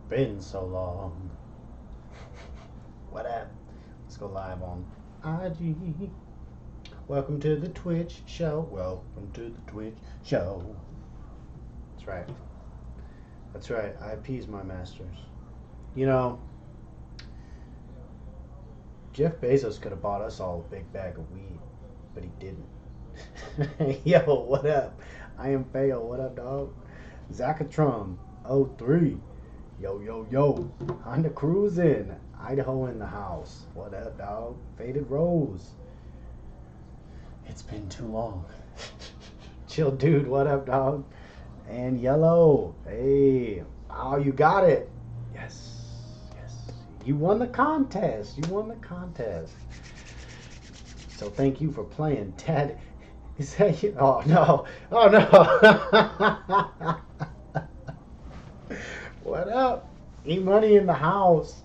Been so long. What up? Let's go live on IG. Welcome to the Twitch show. Welcome to the Twitch show. That's right. That's right. I appease my masters. You know, Jeff Bezos could have bought us all a big bag of weed, but he didn't. Yo, what up? I am Fail. What up, dog? Zacatron 03. Yo, yo, yo. Honda cruising. Idaho in the house. What up, dog? Faded Rose. It's been too long. Chill dude, what up, dog? And Yellow. Hey. Oh, you got it. Yes. Yes. You won the contest. You won the contest. So thank you for playing. Ted, is that you? Oh, no. Oh, no. What up? E-Money in the house.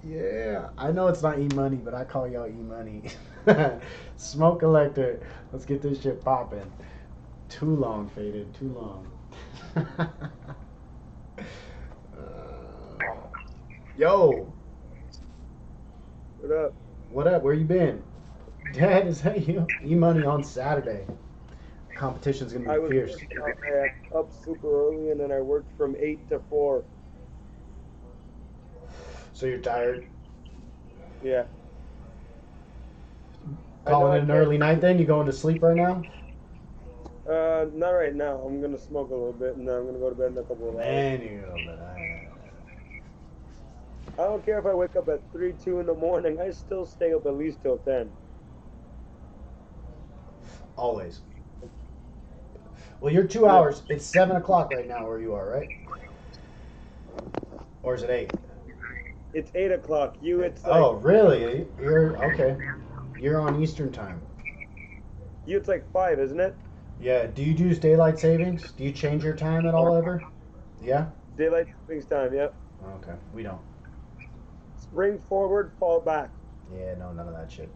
Yeah, I know it's not E-Money, but I call y'all E-Money. Smoke collector. Let's get this shit popping. Too long, Faded. Too long. Yo. What up? What up? Where you been? Dad, is that you? E-Money on Saturday. Competition's gonna I be was fierce. up super early, and then I worked from 8 to 4. So you're tired? Yeah. Calling it an early night then? You going to sleep right now? Not right now. I'm gonna smoke a little bit, and then I'm gonna go to bed in a couple of hours. Man, you know that. I don't care if I wake up at 3, 2 in the morning. I still stay up at least till 10. Always. Well, you're 2 hours. It's 7 o'clock right now where you are, right? Or is it 8? It's 8 o'clock. It's like. Oh, really? You're okay. You're on Eastern time. It's like 5, isn't it? Yeah. Do you use daylight savings? Do you change your time at all ever? Yeah. Daylight savings time. Yep. Okay. We don't. Spring forward, fall back. Yeah. No, none of that shit.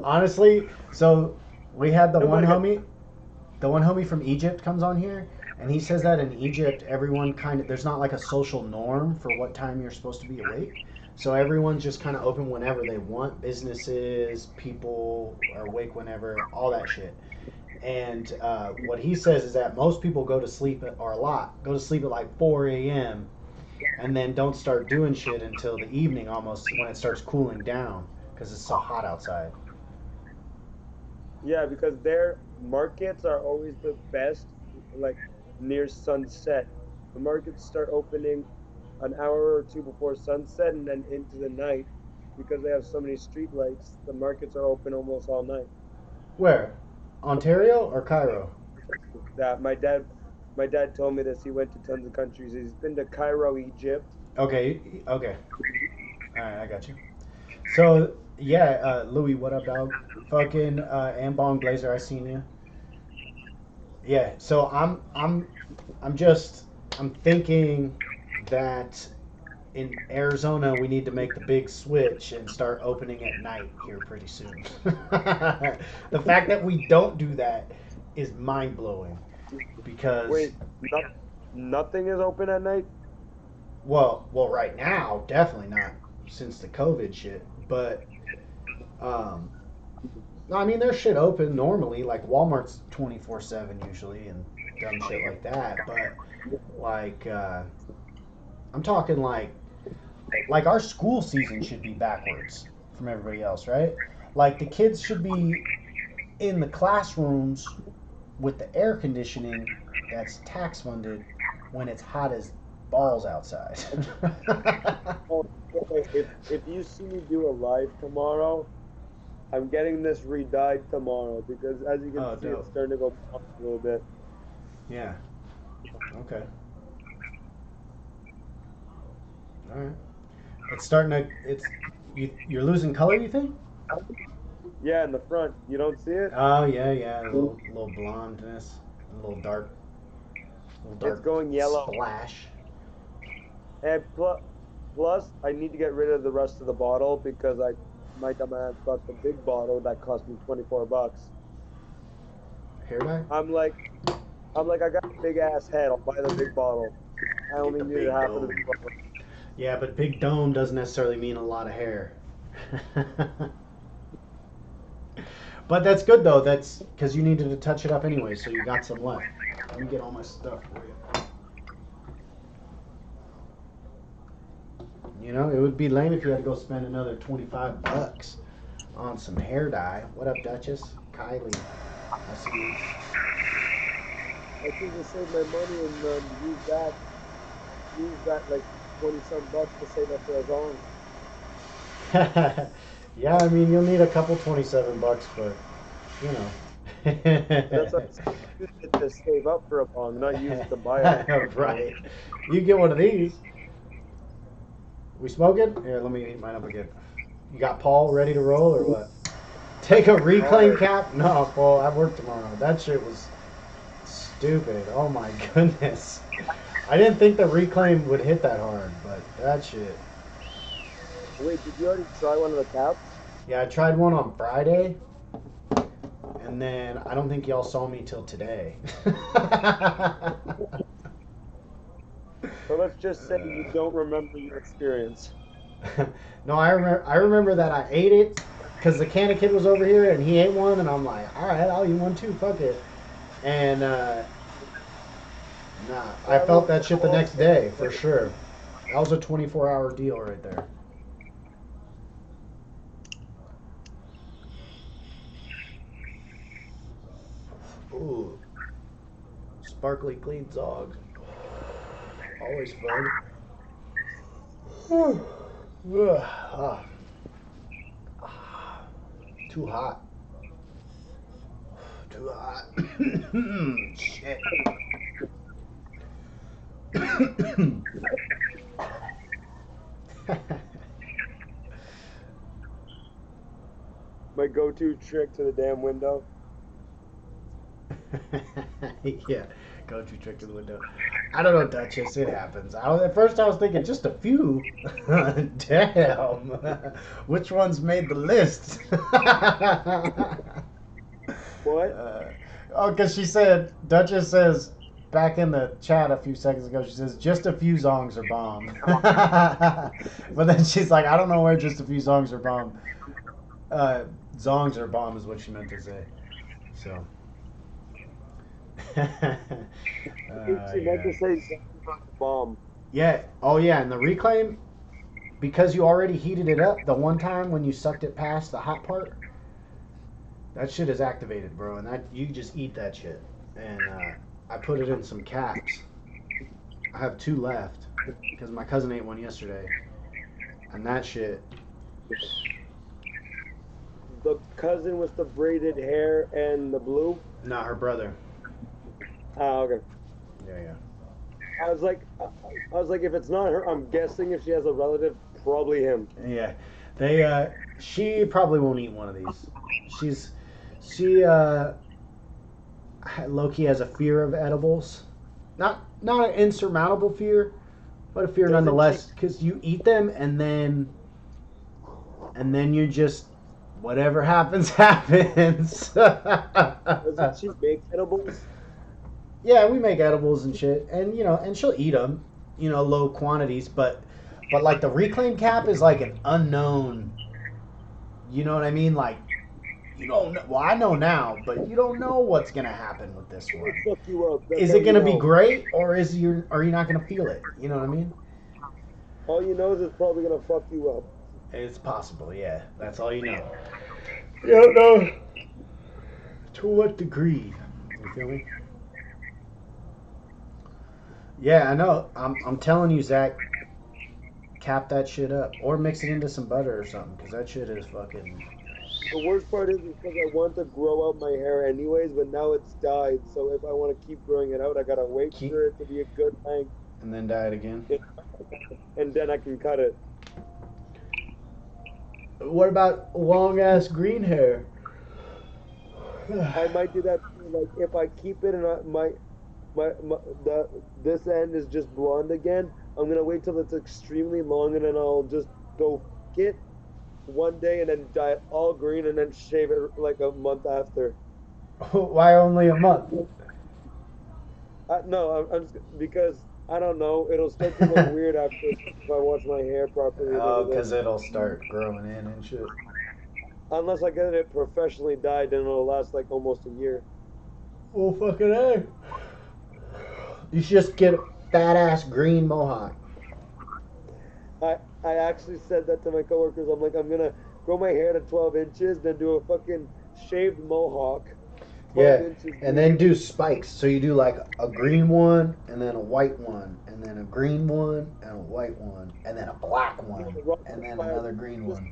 Honestly, so we had the one homie from Egypt comes on here, and he says that in Egypt, everyone there's not like a social norm for what time you're supposed to be awake. So everyone's just kind of open whenever they want. Businesses, people are awake whenever, all that shit. And what he says is that most people go to sleep go to sleep at like 4 a.m. and then don't start doing shit until the evening almost when it starts cooling down because it's so hot outside. Yeah, because their markets are always the best, like near sunset. The markets start opening an hour or two before sunset and then into the night because they have so many street lights. The markets are open almost all night. Where? Ontario or Cairo? That my dad told me this. He went to tons of countries. He's been to Cairo, Egypt. Okay, okay. All right, I got you. So yeah, Louis, what up, dog? Fucking Ambong Blazer, I seen you. Yeah, so I'm thinking that in Arizona we need to make the big switch and start opening at night here pretty soon. The fact that we don't do that is mind blowing because Wait, nothing is open at night? well, right now definitely not since the COVID shit, but um, no, I mean there's shit open normally like Walmart's 24/7 usually and dumb shit like that, but like I'm talking like our school season should be backwards from everybody else, right? Like the kids should be in the classrooms with the air conditioning that's tax funded when it's hot as balls outside. Oh, if you see me do a live tomorrow, I'm getting this re-dyed tomorrow because as you can Oh, see, it's dope. starting to go up a little bit. Yeah. Okay. All right. It's starting to. You're losing color. You think? Yeah, in the front, you don't see it? Oh yeah, yeah. A little blondness, a little It's dark going yellow. splash. And plus, I need to get rid of the rest of the bottle because my dumb ass bought the big bottle that cost me $24. Hair dye? I'm like, I got a big ass head. I'll buy the big bottle. I Get only the needed big half of the dome. bumper. Yeah, but big dome doesn't necessarily mean a lot of hair. But that's good though. That's because you needed to touch it up anyway, so you got some left. Let me get all my stuff for you. You know, it would be lame if you had to go spend another $25 on some hair dye. What up, Duchess? Kylie. I see I should just save my money and use that like 20 some bucks to save up for a song. you. Yeah, I mean, you'll need a couple 27 bucks, but, you But that's what know. I'm saying. Use it to save up for a bong, not use it to buy a bong. Right. You get one of these. We smoking? Here, let me heat mine up again. You got Paul ready to roll or what? Take a All reclaim right. cap? No, Paul, I work tomorrow. That shit was stupid. Oh my goodness. I didn't think the reclaim would hit that hard, but that shit. Wait, did you already try one of the caps? Yeah, I tried one on Friday, and then I don't think y'all saw me till today. So let's just say you don't remember your experience. No, I remember that I ate it because the Canna kid was over here and he ate one, and I'm like, all right, I'll eat one too. Fuck it. And nah, Yeah, I I felt remember that shit the Paul next saying day that. for sure. That was a 24-hour deal right there. Ooh, sparkly clean zog. Always fun. Ah, too hot. Too hot. Shit. My go-to trick to the damn window. Yeah, go to trick to the window. I don't know, Duchess. It happens. At first, I was thinking just a few. Damn. Which ones made the list? What? Oh, because she said, Duchess says back in the chat a few seconds ago, she says, just a few songs are bomb. But then she's like, I don't know where just a few songs are bomb. Zongs are bomb is what she meant to say. So. I think she meant Yeah. to say something about the bomb. Yeah. Oh, yeah. And the reclaim, because you already heated it up the one time when you sucked it past the hot part, that shit is activated, bro. And that you just eat that shit. And I put it in some caps. I have two left because my cousin ate one yesterday. And that shit, The cousin with the braided hair and the blue. not her brother. Ah, okay. Yeah, yeah. I was like, if it's not her, I'm guessing if she has a relative, probably him. Yeah. They, she probably won't eat one of these. She's, she, Loki has a fear of edibles. Not an insurmountable fear, but a fear Doesn't she? nonetheless. Because you eat them and then you just whatever happens happens. Doesn't she make edibles? Yeah, we make edibles and shit, and and she'll eat them, low quantities, but like the reclaim cap is like an unknown. You know what I mean? Like you don't know. Well, I know now, but you don't know what's gonna happen with this It would one. fuck you up. That's Is all it you gonna be know. great, or are you not gonna feel it? You know what I mean? All you know is it's probably gonna fuck you up. It's possible, yeah. That's all you know. You don't know to what degree. You feel me? Yeah, I know. I'm telling you, Zach, cap that shit up or mix it into some butter or something because that shit is fucking. The worst part is because I want to grow out my hair anyways, but now it's dyed. So if I want to keep growing it out, I gotta wait Keep for it to be a good length, and then dye it again. and then I can cut it. What about long ass green hair? I might do that too. Like if I keep it and my this end is just blonde again, I'm gonna wait till it's extremely long and then I'll just go get one day and then dye it all green and then shave it like a month after. Why only a month? No, I'm just because. I don't know. It'll start to look weird after if I wash my hair properly and Oh, everything. because it'll start growing in and shit. Unless I get it professionally dyed, then it'll last like almost a year. Well, fucking A. You should just get a fat ass green mohawk. I actually said that to my coworkers. I'm like, I'm gonna grow my hair to 12 inches, then do a fucking shaved mohawk, 12 Yeah, inches and green. then do spikes. So you do like a green one, and then a white one, and then a green one, and a white one, and then a black No, one, the Rasta and then flag. another green Just one,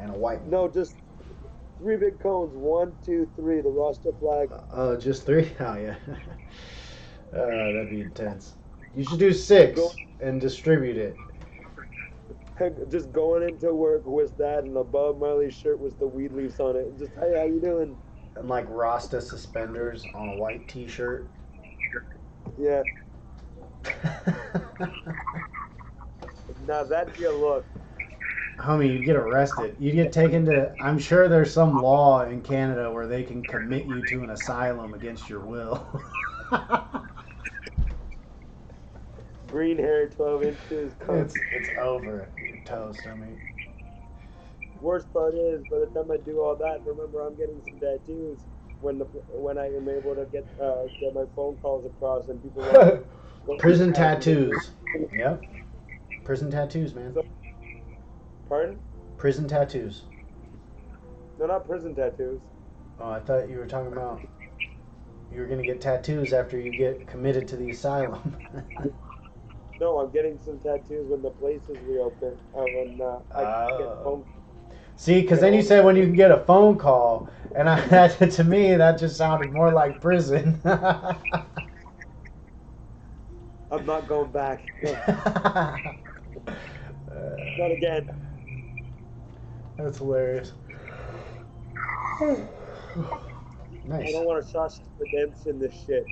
and a white one. no, just three big cones. One, two, three. The Rasta flag. Oh, just three? Oh, yeah. That'd be intense. You should do Go, 6 and distribute it. just going into work with that, and above Marley's shirt was the weed leaves on it. Just hey, how you doing? And like Rasta suspenders on a white t shirt. Yeah. Now that'd be a look. Homie, you get arrested. You get taken to. I'm sure there's some law in Canada where they can commit you to an asylum against your will. Green hair, 12 inches. it's over. You're toast, homie. Worst part is, by the time I do all that, remember I'm getting some tattoos when I am able to get my phone calls across and people want Prison ask me. tattoos. Yep. Prison tattoos, man. So, pardon? Prison tattoos. No, not prison tattoos. Oh, I thought you were talking about you were gonna get tattoos after you get committed to the asylum. No, I'm getting some tattoos when the places reopen. When I get Oh. phone, See, because get then you all said the. when you can get a phone call, and to me that just sounded more like prison. I'm not going back. Not again. That's hilarious. I Nice. don't want to Shawshank Redemption this shit.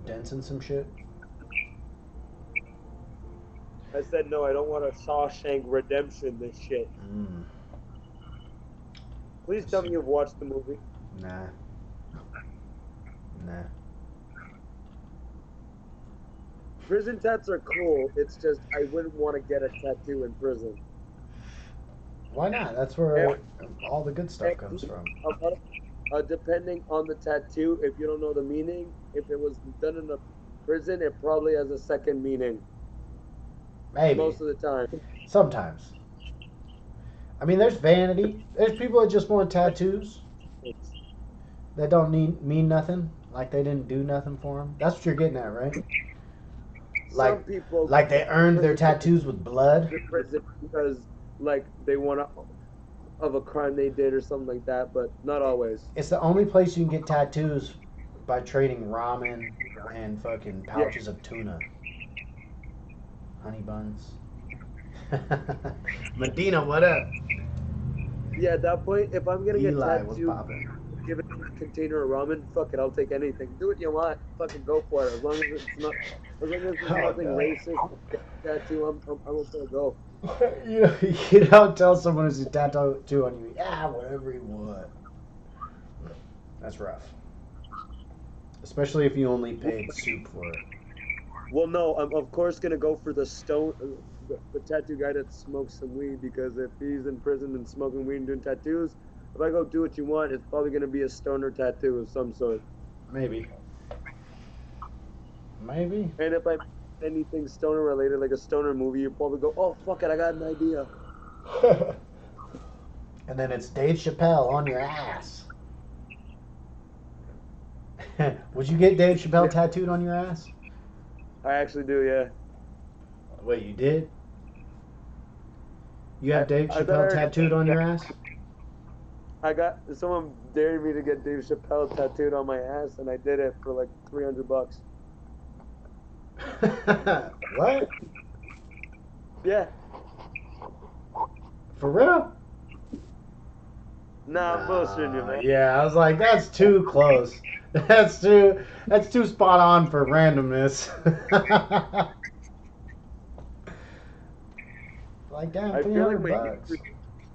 Dents in some shit. I said no. I don't want to Shawshank Redemption this shit. Mm. Please tell me you've watched the movie. Nah. Nah. Prison tats are cool. It's just I wouldn't want to get a tattoo in prison. Why not? That's And, where all the good stuff comes and from. a lot of, depending on the tattoo, if you don't know the meaning, if it was done in a prison, it probably has a second meaning. Maybe. Most of the time. Sometimes. I mean, there's vanity. There's people that just want tattoos that don't mean nothing. Like they didn't do nothing for them. That's what you're getting at, right? Some Like, people like they earned their prison tattoos with blood. prison because like they want to of a crime they did or something like that, but not always. It's the only place you can get tattoos by trading ramen and fucking Yeah, pouches of tuna, honey buns. Medina, what up? yeah. At that point, if I'm gonna get Eli was tattooed, popping. give it a container of ramen. Fuck it, I'll take anything. Do what you want. Fucking go for it. As long as there's Oh nothing no. racist tattoo, I'm okay to go. You don't tell someone who's a tattoo on you. Yeah, whatever you want. That's rough, especially if you only paid soup for it. Well, no, I'm of course gonna go for the tattoo guy that smokes some weed because if he's in prison and smoking weed and doing tattoos, if I go do what you want, it's probably gonna be a stoner tattoo of some sort. Maybe. Maybe. And if I anything stoner related, like a stoner movie, you probably go, "Oh fuck it, I got an idea." And then it's Dave Chappelle on your ass. Would you get Dave Chappelle Yeah, tattooed on your ass? I actually do. Yeah, Wait, you did? You I have Dave I thought I Chappelle already tattooed on your ass? I got someone dared me to get Dave Chappelle tattooed on my ass, and I did it for like $300. What? Yeah, For real? nah, I'm bullshitting you, Nah, man. yeah, I was like, that's too close. That's too spot on for randomness. Like, damn, I three feel like hundred my bucks. neighbor's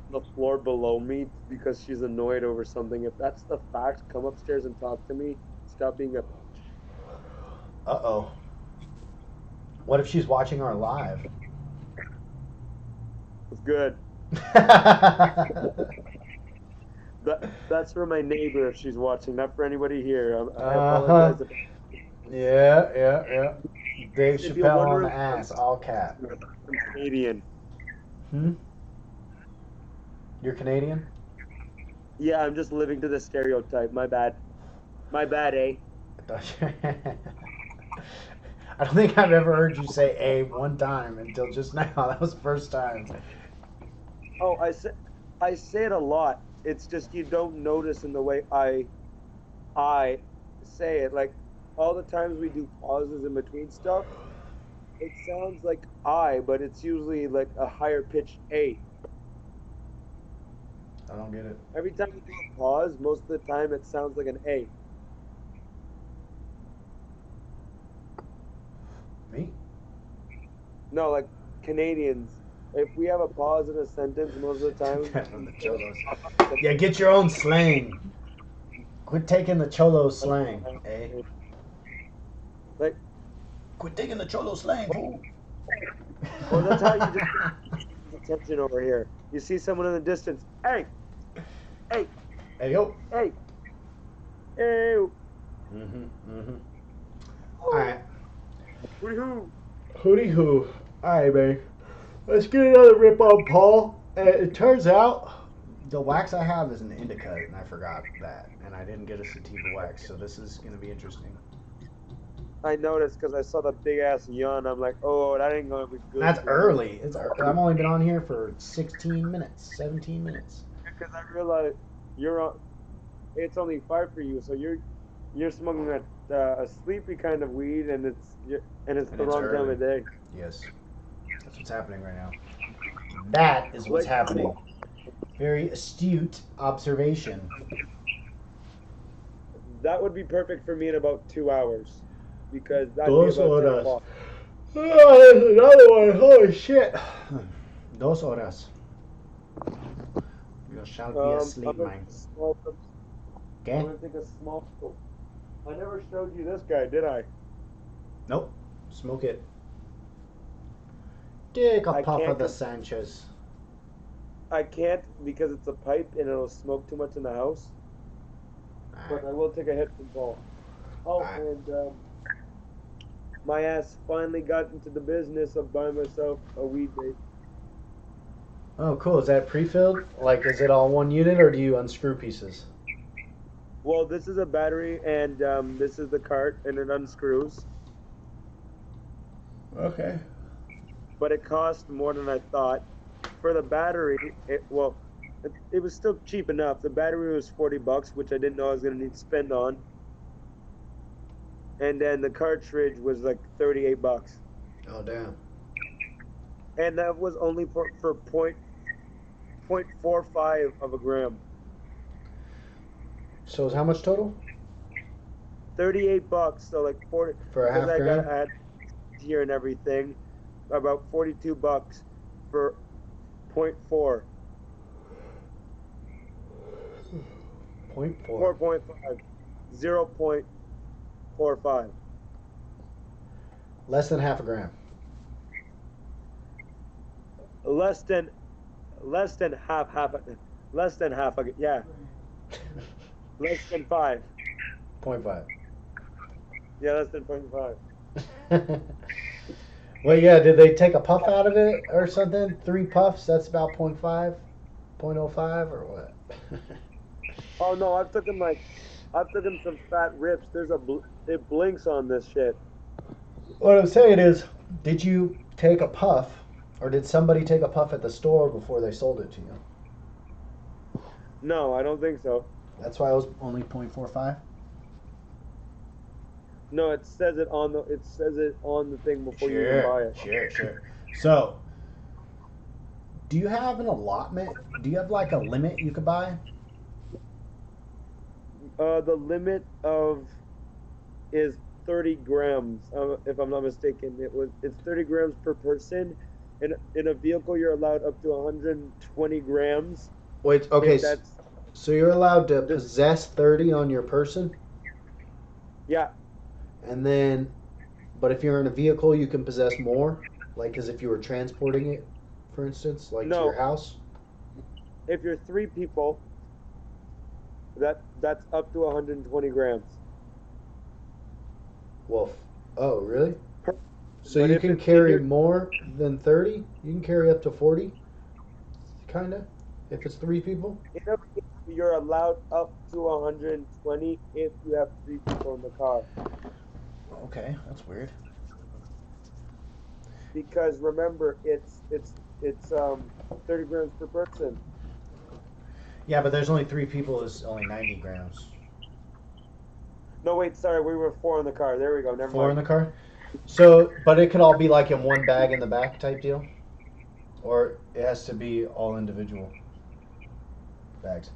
on the floor below me because she's annoyed over something. If that's the fact, come upstairs and talk to me. Stop being a. Uh oh. What if she's watching our live? It's good. That's for my neighbor if she's watching, not for anybody here. I Uh-huh. apologize. Yeah. Dave If you're Chappelle on the wondering, ass, all cap. I'm Canadian. Hmm? You're Canadian? Yeah, I'm just living to the stereotype. My bad. My bad, eh? I don't think I've ever heard you say "a" one time until just now. That was the first time. Oh, I say it a lot. It's just you don't notice in the way I say it. Like all the times we do pauses in between stuff, it sounds like I, but it's usually like a higher pitched A. I don't get it. Every time you do a pause, most of the time it sounds like an A. Me? No, like Canadians. If we have a pause in a sentence, most of the time, From the cholos. Yeah, get your own slang. Quit taking the cholo slang, eh? like, Quit taking the cholo slang, fool. well, that's how you just get attention over here. You see someone in the distance, hey, hey, Hey yo. hey, hey, Mm-hmm. All right. woohoo. Hootie hoo. All right, man. Let's get another rip on Paul. It turns out the wax I have is an indica, and I forgot that, and I didn't get a sativa wax, so this is gonna be interesting. I noticed because I saw the big ass yawn. I'm like, oh, that ain't gonna be And good that's for you. early. I've only been on here for 16 minutes, 17 minutes. Because I realized you're on. It's only 5 for you, so you're smoking a sleepy kind of weed, and it's And the it's wrong time early. of day. Yes, that's what's happening right now. That is what's Like happening. Very astute observation. that would be perfect for me in about 2 hours, because that'd be Dos about 10 horas. o'clock. Oh, there's another one. Holy shit. Dos horas. You shall be I'm asleep, gonna man. I'm Okay? gonna take a small. I never showed you this guy, did I? Nope. Smoke it. Take a I puff of can't. the Sanchez. I can't because it's a pipe and it'll smoke too much in the house. Alright. But I will take a hit from Paul. Oh, Alright. and my ass finally got into the business of buying myself a weed vape. Oh, cool. Is that pre-filled? Like, is it all one unit, or do you unscrew pieces? Well, this is a battery, and this is the cart, and it unscrews. Okay. But it cost more than I thought. For the battery, it was still cheap enough. The battery was $40, which I didn't know I was gonna need to spend on, and then the cartridge was like $38, Oh, damn. and that was only for point 0.45 of a gram. So, is how much total? $38, so like 40 For a because half gram? I had here and everything, about $42 for point 0.4. Point 4. 4.5, 0.45. Less than half a gram. Less than less than less than half a, yeah, less than 5. Point 5. Yeah, less than point 0.5. Well, yeah, did they take a puff out of it or something? 3 puffs, that's about point 0.5, 0.05, or what? Oh no, I've taken some fat rips. It blinks on this shit. What I'm saying is, did you take a puff, or did somebody take a puff at the store before they sold it to you? No, I don't think so. That's why it was only 0.45? No, it says it on the thing before you even Sure, buy it. sure. So, do you have an allotment? Do you have like a limit you could buy? The limit of is 30 grams, if I'm not mistaken. It's 30 grams per person. In a vehicle, you're allowed up to 120 grams. Wait, okay, If that's so you're allowed to this, possess 30 on your person? yeah, And then But if you're in a vehicle, you can possess more, like as if you were transporting it, for instance, like to your No, house. if you're three people, that's up to 120 grams. Well, oh, really? Per- So But you if can it's in carry your more than 30? You can carry up to 40, kind of, if it's three people? in a vehicle, you're allowed up to 120 if you have three people in the car. Okay, that's weird. Because remember, it's 30 grams per person. Yeah, but there's only three people, is only 90 grams. No, wait, sorry, we were four in the car. There we go. Never Four in mind. the car? So, but it could all be like in one bag in the back type deal? Or it has to be all individual bags?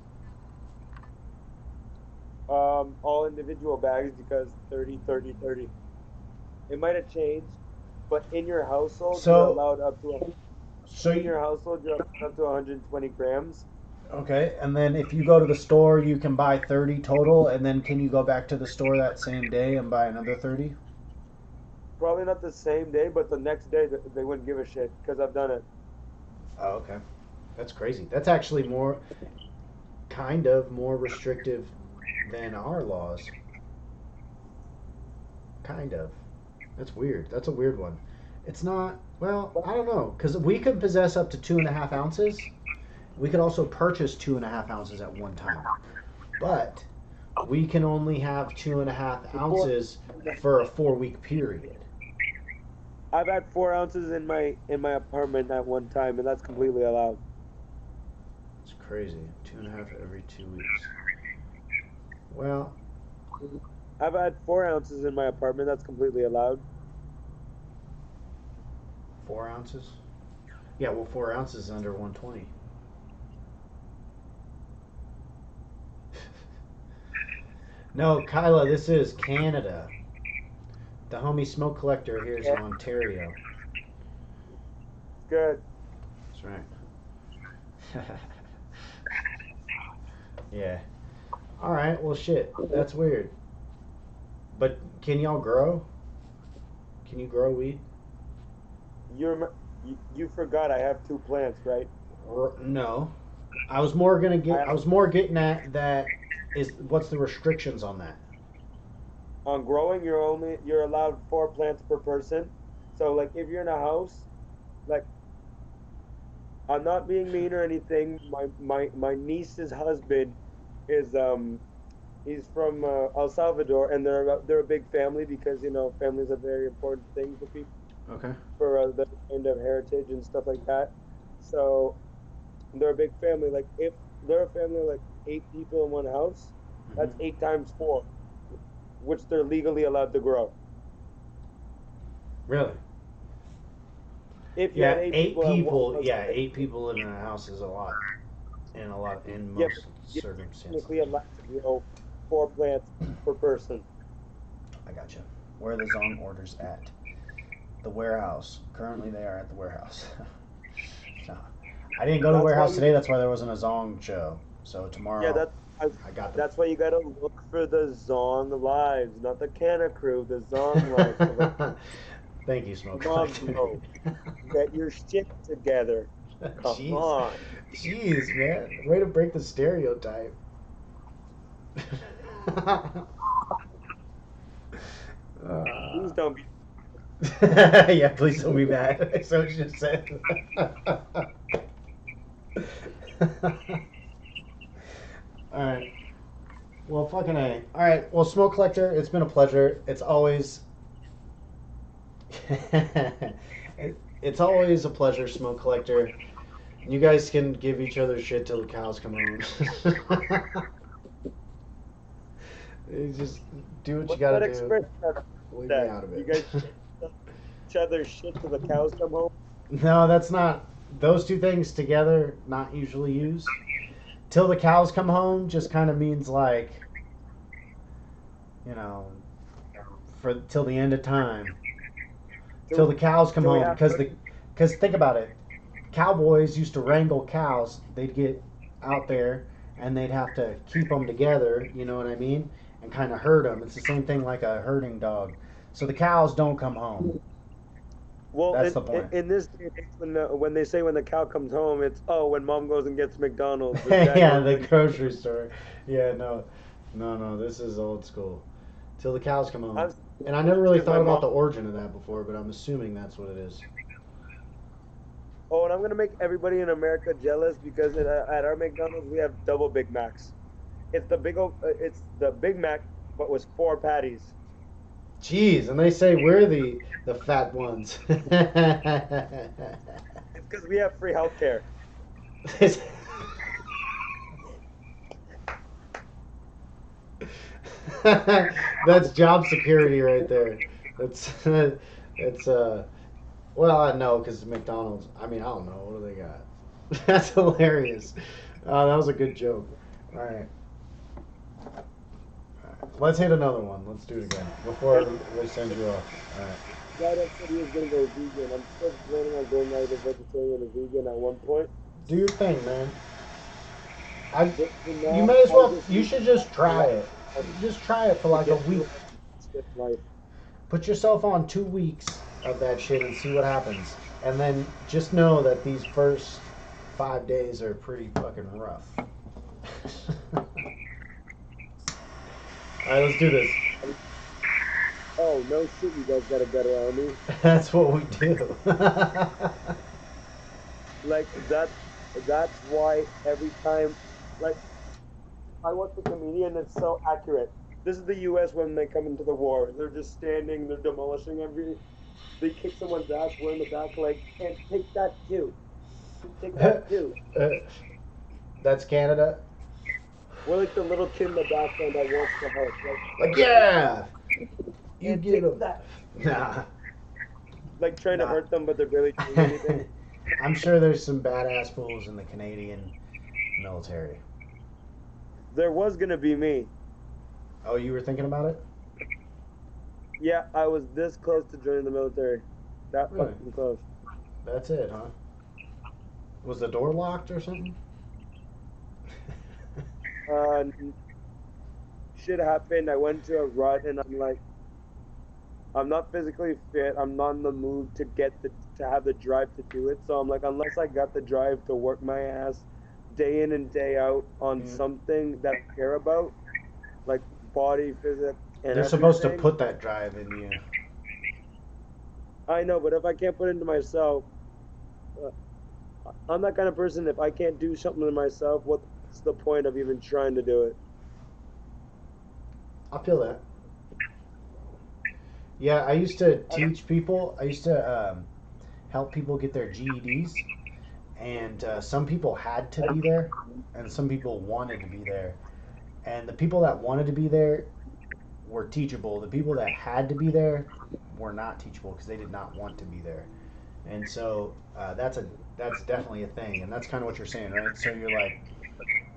All individual bags because 30, 30, 30. It might have changed, but in your household, you're So, allowed up to so in you, your household you're allowed up to 120 grams. okay, and then if you go to the store, you can buy 30 total, and then can you go back to the store that same day and buy another 30? Probably not the same day, but the next day they wouldn't give a shit because I've done it. Oh, okay. That's crazy. That's actually kind of more restrictive than our laws. Kind of. That's weird. That's a weird one. It's not, well, I don't know, because we could possess up to 2.5 ounces. We could also purchase 2.5 ounces at one time. But we can only have two and a half Before ounces for a 4 week period. I've had 4 ounces in my apartment at one time, and that's completely allowed. It's crazy. 2.5 every 2 weeks. Well, I've had 4 ounces in my apartment. That's completely allowed. 4 ounces? Yeah, well, 4 ounces is under 120. No, Kyla, this is Canada. The homie smoke collector here is Yeah, in Ontario. good. That's right. Yeah. All right. Well, shit. That's weird. But can y'all grow? Can you grow weed? You forgot I have two plants, right? No. I was more gonna I get. I have was more getting at that. Is what's the restrictions on that? on growing. You're allowed four plants per person. So like if you're in a house, like I'm not being mean or anything. My niece's husband is he's from El Salvador, and they're a big family because families are very important thing for people Okay. for the kind of heritage and stuff like that. So they're a big family. Like if they're a family of like eight people in one house, Hmm. that's eight times four, which they're legally allowed to grow. Really? If you had Yeah. eight Eight people at one people. house, Yeah. 8 people living in a house is a lot. In yeah, most you're circumstances. technically allowed to grow four plants per person. I gotcha. Where are the zone orders at? The warehouse. Currently, they are at the warehouse. No. I didn't go to the That's why warehouse you, today. That's why there wasn't a Zong show. So yeah, tomorrow, I got the. that's why you gotta look for the Zong lives, not the Kanna Krew, the Zong lives. So like, Thank you, Smoke come on, Collector. bro, get your shit together. Come Jeez, on. jeez, man, way to break the stereotype. Please uh, don't be. yeah, please don't be mad. That's what you just said. All right. Well, fucking A. All right. Well, Smoke Collector, it's been a pleasure. It's always. It's always a pleasure, Smoke Collector. You guys can give each other shit till the cows come home. You just do what you What's gotta that do. expression Leave me that out of you it. guys tell each other shit till the cows come home? No, that's not. Those two things together, not usually used. Till the cows come home just kind of means like, you know, for till the end of time. Till Till the cows come till we home have because think about it. Cowboys used to wrangle cows. They'd get out there and they'd have to keep them together, you know what I mean? And kind of herd them. It's the same thing like a herding dog. So the cows don't come home. Well, That's the point. in this day and age, when they say when the cow comes home, it's oh when mom goes and gets McDonald's and dad Yeah, goes the and grocery store. Yeah, no, no, no. This is old school. Till the cows come home. I'm And I never really because my thought about mom. the origin of that before, but I'm assuming that's what it is. Oh, and I'm gonna make everybody in America jealous because at our McDonald's we have double Big Macs. It's the Big Mac, but with four patties. Jeez, and they say we're the fat ones. It's because we have free healthcare. That's job security right there. That's it's well I know because McDonald's. I mean I don't know what do they got. That's hilarious. That was a good joke. All right. Let's hit another one. Let's do it again before There's we send you off. All right. a guy that said he was gonna go vegan. I'm still planning on going either vegetarian or vegan at one point. Do your thing, man. I. But for You now, may as I well. just You need should just a try lot it. Just try it for to like a get week. through this life. Put yourself on 2 weeks of that shit and see what happens. And then just know that these first 5 days are pretty fucking rough. All right, let's do this. Oh no shit, you guys got a better army. That's what we do. Like that's why every time like I watch the comedian, it's so accurate. This is the US when they come into the war. They're just standing, they're demolishing they kick someone's ass, we're in the back like, and take that too. Take that too. That's Canada. We're like the little kid in the background that wants to help. Like, yeah, you And get take them. that. Nah, Like trying to nah. hurt them, but they're barely doing anything. I'm sure there's some badass fools in the Canadian military. There was gonna be me. Oh, you were thinking about it? Yeah, I was this close to joining the military. That Really? fucking close. That's it, huh? Was the door locked or something? Uh, Shit happened. I went to a rut, and I'm like, I'm not physically fit. I'm not in the mood to have the drive to do it. So I'm like, unless I got the drive to work my ass day in and day out on Yeah. something that I care about, like body, physics, and They're supposed to everything. put that drive in you. I know, but if I can't put it into myself, uh, I'm that kind of person. If I can't do something to myself, what's the point of even trying to do it? I feel that. Yeah, I used to I, teach people. I used to help people get their GEDs, and some people had to be there, and some people wanted to be there. And the people that wanted to be there were teachable. The people that had to be there were not teachable because they did not want to be there. And so that's definitely a thing, and that's kind of what you're saying, right? So you're like,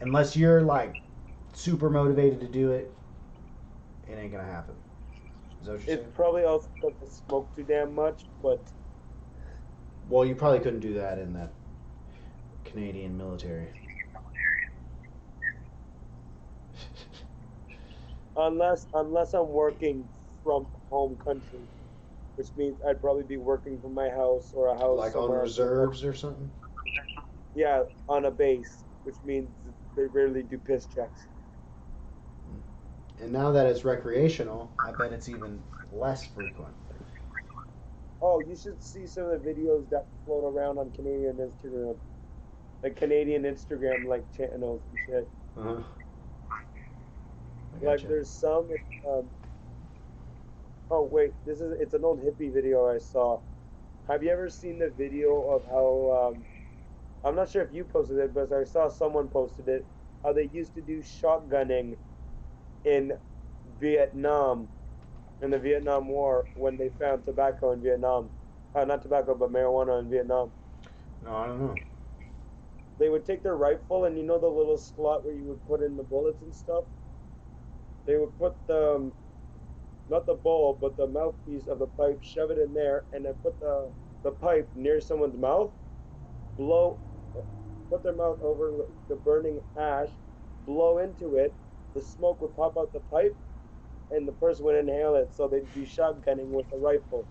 unless you're like super motivated to do it, it ain't gonna happen. Is that what you're it's saying? probably also because I smoke too damn much, but Well, you probably couldn't do that in that Canadian military. unless I'm working from home country, which means I'd probably be working from my house or a house Like on somewhere else. reserves or something. Yeah, on a base, which means they rarely do piss checks. And now that it's recreational, I bet it's even less frequent. Oh, you should see some of the videos that float around on Canadian Instagram, like Canadian Instagram like channels and shit. Uh huh. I Like gotcha. there's some. Oh wait, it's an old hippie video I saw. Have you ever seen the video of how I'm not sure if you posted it, but I saw someone posted it. How they used to do shotgunning in Vietnam in the Vietnam War when they found tobacco in Vietnam. Not tobacco, but marijuana in Vietnam. No, I don't know. They would take their rifle and you know the little slot where you would put in the bullets and stuff. They would put the not the bowl, but the mouthpiece of the pipe, shove it in there, and then put the pipe near someone's mouth, blow, put their mouth over the burning ash, blow into it. The smoke would pop out the pipe, and the person would inhale it, so they'd be shotgunning with a rifle.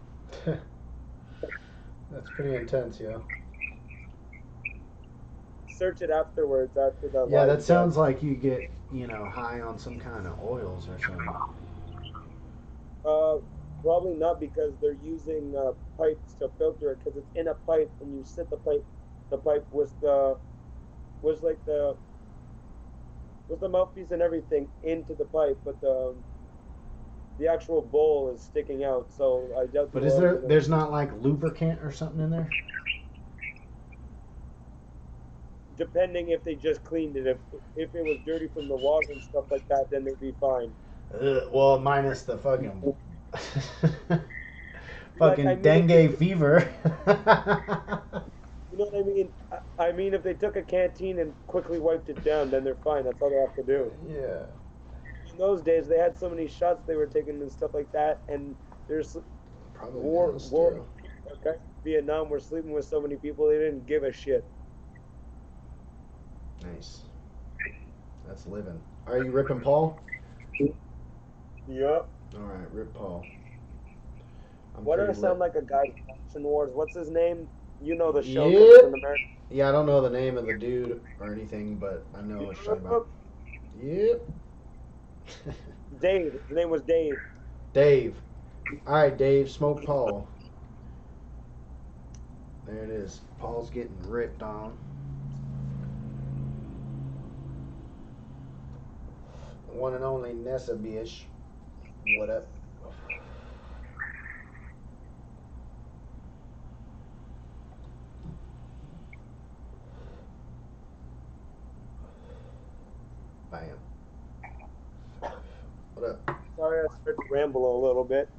That's pretty intense, yo. Search it afterwards after the Yeah, that live sounds death. like you get, high on some kind of oils or something. Uh, Probably not because they're using pipes to filter it because it's in a pipe and you sit the pipe was like the mouthpiece and everything into the pipe, but the actual bowl is sticking out. So I doubt the But oil's gonna. there's not like lubricant or something in there? Depending if they just cleaned it, if it was dirty from the water and stuff like that, then they'd be fine. Well, minus the fucking Like I fucking mean, if they, dengue fever. you know what I mean. I mean, if they took a canteen and quickly wiped it down, then they're fine. That's all they have to do. Yeah, In those days, they had so many shots they were taking and stuff like that, and there's probably war now war still. guys in Vietnam were sleeping with so many people they didn't give a shit. Nice. That's living. Are you ripping Paul? Yep. All right, rip Paul. I'm Why do I pretty sound lit. like a guy from Action Wars? What's his name? You know the show because it's Yep. an American. Yeah, I don't know the name of the dude or anything, but I know what you're talking about. Yep. Dave. His name was Dave. Dave. All right, Dave. Smoke Paul. There it is. Paul's getting ripped on. The one and only Nessa bitch. What up? Bam. What up? Sorry, I started to ramble a little bit.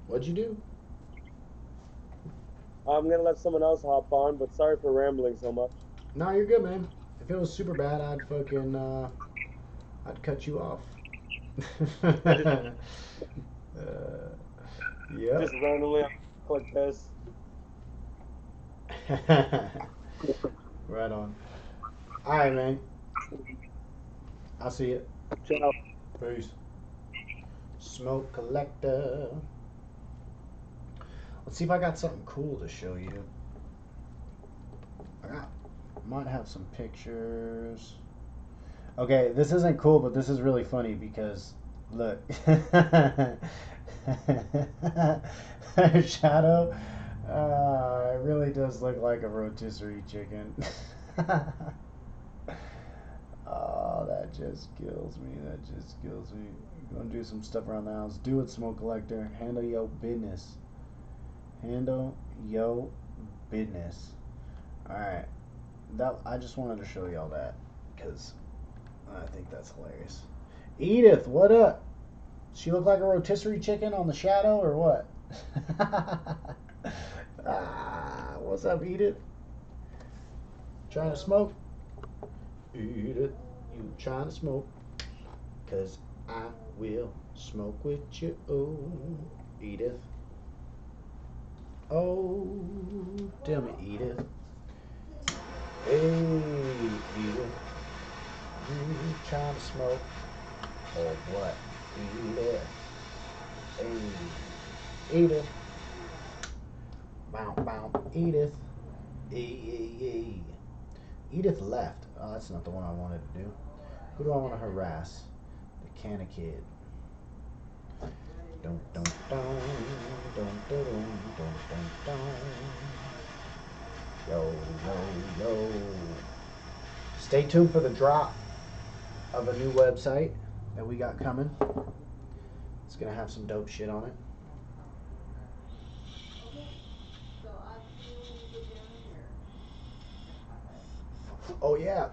What'd you do? I'm gonna let someone else hop on, but sorry for rambling so much. No, you're good, man. If it was super bad, I'd cut you off. I just Yep. just randomly click this. Right on. All right, man. I'll see you. Ciao. Peace. Smoke collector. Let's see if I got something cool to show you. Might have some pictures. Okay, this isn't cool, but this is really funny because look. Shadow. It really does look like a rotisserie chicken. Oh, that just kills me. That just kills me. Gonna do some stuff around the house. Do it, smoke collector. Handle your business. Handle your business. Alright. That I just wanted to show y'all that because I think that's hilarious. Edith, what up? She look like a rotisserie chicken on the shadow or what? What's up, Edith? Trying to smoke? Edith, you trying to smoke? Cause I will smoke with you, oh, Edith. Oh, tell me, Edith. Hey, Edith, you trying to smoke or what? Edith, hey, Edith, bow, bow, Edith, hey, hey, hey. Edith left. Oh, that's not the one I wanted to do. Who do I want to harass? The Kanna kid. Dun, dun, dun, dun, dun, dun, dun, dun. Yo, yo, yo. Stay tuned for the drop of a new website that we got coming. It's gonna have some dope shit on it. Oh yeah,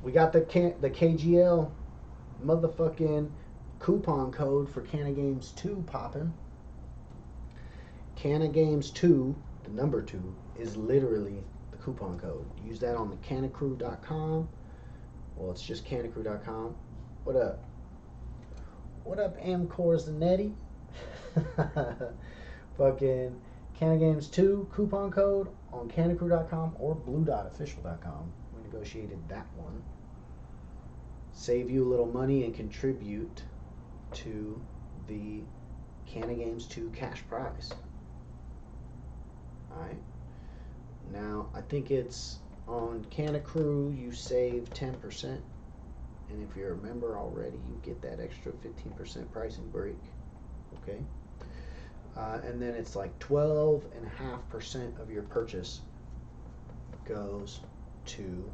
we got the KGL motherfucking coupon code for Kanna Games 2 popping. Kanna Games 2, the number 2, is literally the coupon code. Use that on the kannakrew.com. Well, it's just kannakrew.com. What up? What up, Amcor Zanetti? Fucking Kanna Games 2 coupon code on kannakrew.com or blue.official.com. We negotiated that one. save you a little money and contribute to the Kanna Games 2 cash prize. Alright. Now, I think it's on Kanna Krew, you save 10%. And if you're a member already, you get that extra 15% pricing break. Okay. And then it's like 12.5% of your purchase goes to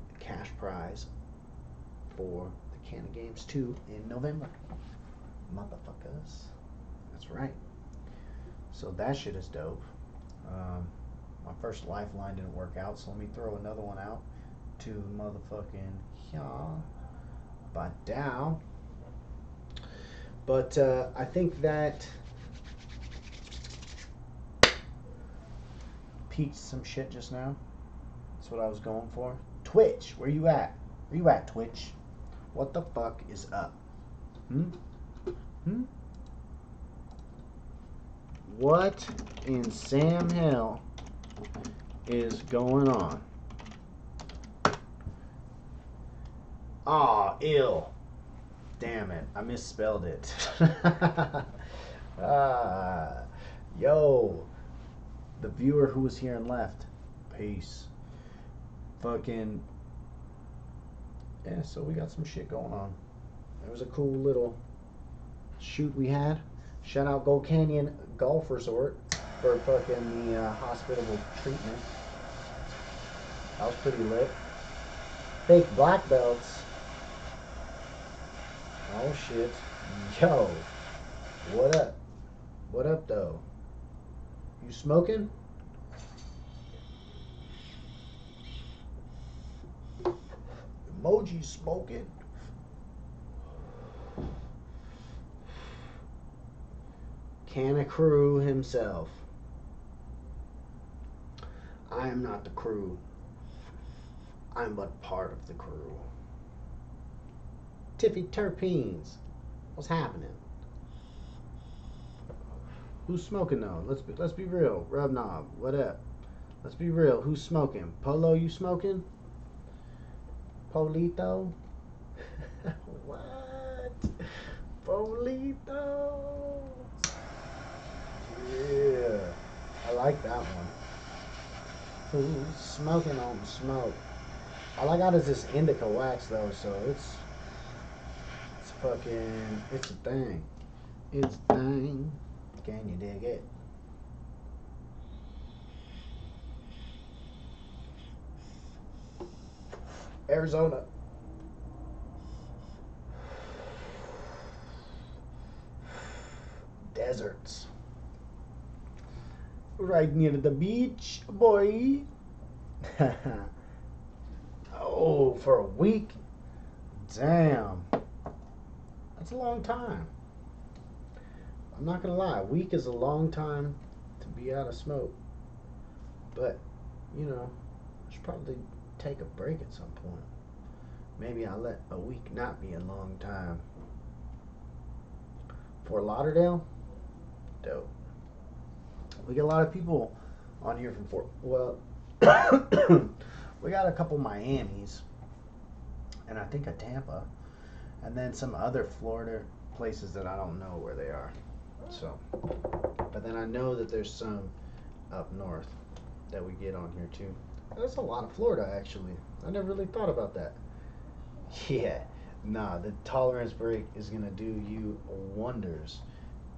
the cash prize for the Kanna Games 2 in November. Motherfuckers. That's right. So that shit is dope. My first lifeline didn't work out, so let me throw another one out to motherfucking Badao. But I think that peaked some shit just now. That's what I was going for. Twitch, where you at? Where you at, Twitch? What the fuck is up? What in Sam hell is going on? Aw, ill. Damn it, I misspelled it. Yo, the viewer who was here and left. Peace. Fucking. Yeah, so we got some shit going on. It was a cool little shoot we had. Shout out Gold Canyon Golf Resort for fucking the hospitable treatment. That was pretty lit. Fake black belts. Oh shit. Yo. What up? What up though? You smoking? Emoji smoking. Kanna Krew himself. I am not the crew. I am but part of the crew. Tiffy Terpenes. What's happening? Who's smoking though? Let's be real. Rub Knob, what up? Let's be real. Who's smoking? Polo, you smoking? Polito? What? Polito? Yeah. I like that one. Who's smoking on smoke? All I got is this indica wax though, so it's fucking, it's a thing. It's a thing. Can you dig it? Arizona. Deserts. Right near the beach, boy. Oh, for a week? Damn. That's a long time. I'm not gonna lie, a week is a long time to be out of smoke. But, you know, I should probably take a break at some point. Maybe I'll let a week not be a long time. Fort Lauderdale? Dope. We get a lot of people on here from we got a couple Miamis, and I think a Tampa, and then some other Florida places that I don't know where they are. So, but then I know that there's some up north that we get on here too. There's a lot of Florida actually. I never really thought about that. Yeah, nah, the tolerance break is gonna do you wonders,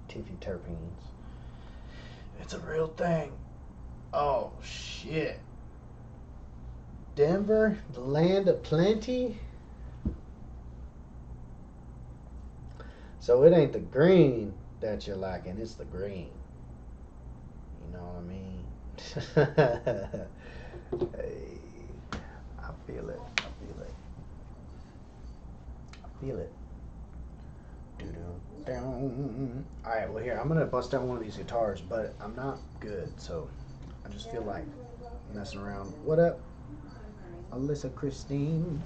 Tiffy Terpenes. It's a real thing. Oh shit. Denver, the land of plenty. So it ain't the green that you're lacking, it's the green. You know what I mean? Hey, I feel it. I feel it. I feel it. Alright, well here, I'm gonna bust down one of these guitars, but I'm not good, so I just feel like messing around. What up, Alyssa Christine?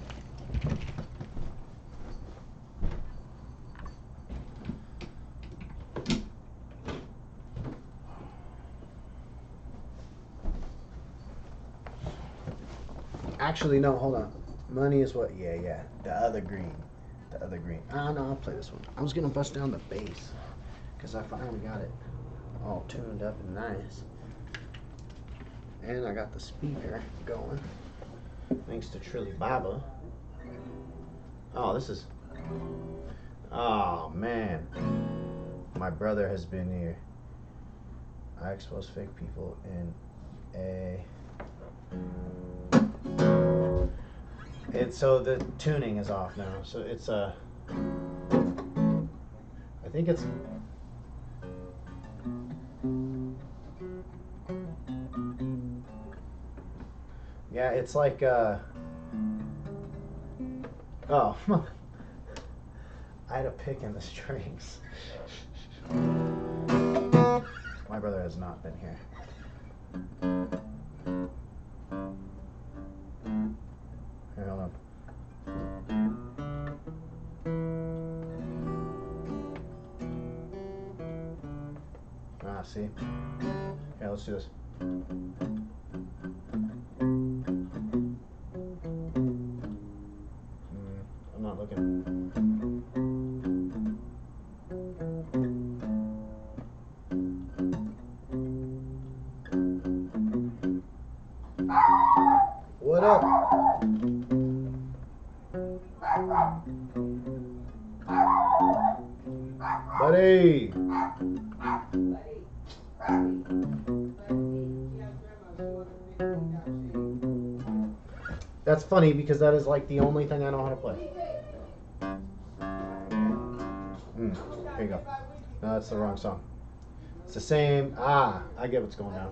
Actually, no, hold on. Money is what? Yeah. The other green. The other green. Ah, no, I'll play this one. I was gonna bust down the bass because I finally got it all tuned up and nice, and I got the speaker going thanks to Trilly Baba. Oh, this is. Oh man, my brother has been here. I expose fake people in a. And so the tuning is off now. So it's I think it's. Yeah, it's like oh, I had a pick in the strings. My brother has not been here. Here, hold on. Ah, see? Here, let's do this. I'm not looking. What up? Buddy! That's funny because that is like the only thing I know how to play. Here you go. No, that's the wrong song. It's the same. Ah, I get what's going on.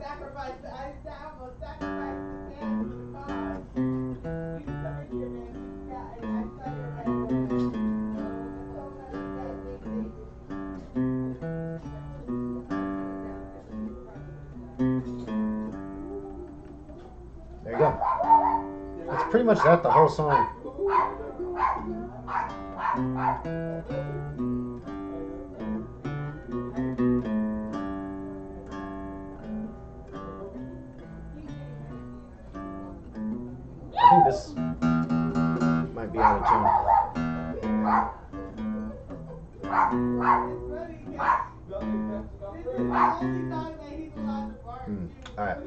There you go. It's pretty much that the whole song. I think this might be out of tune. Alright.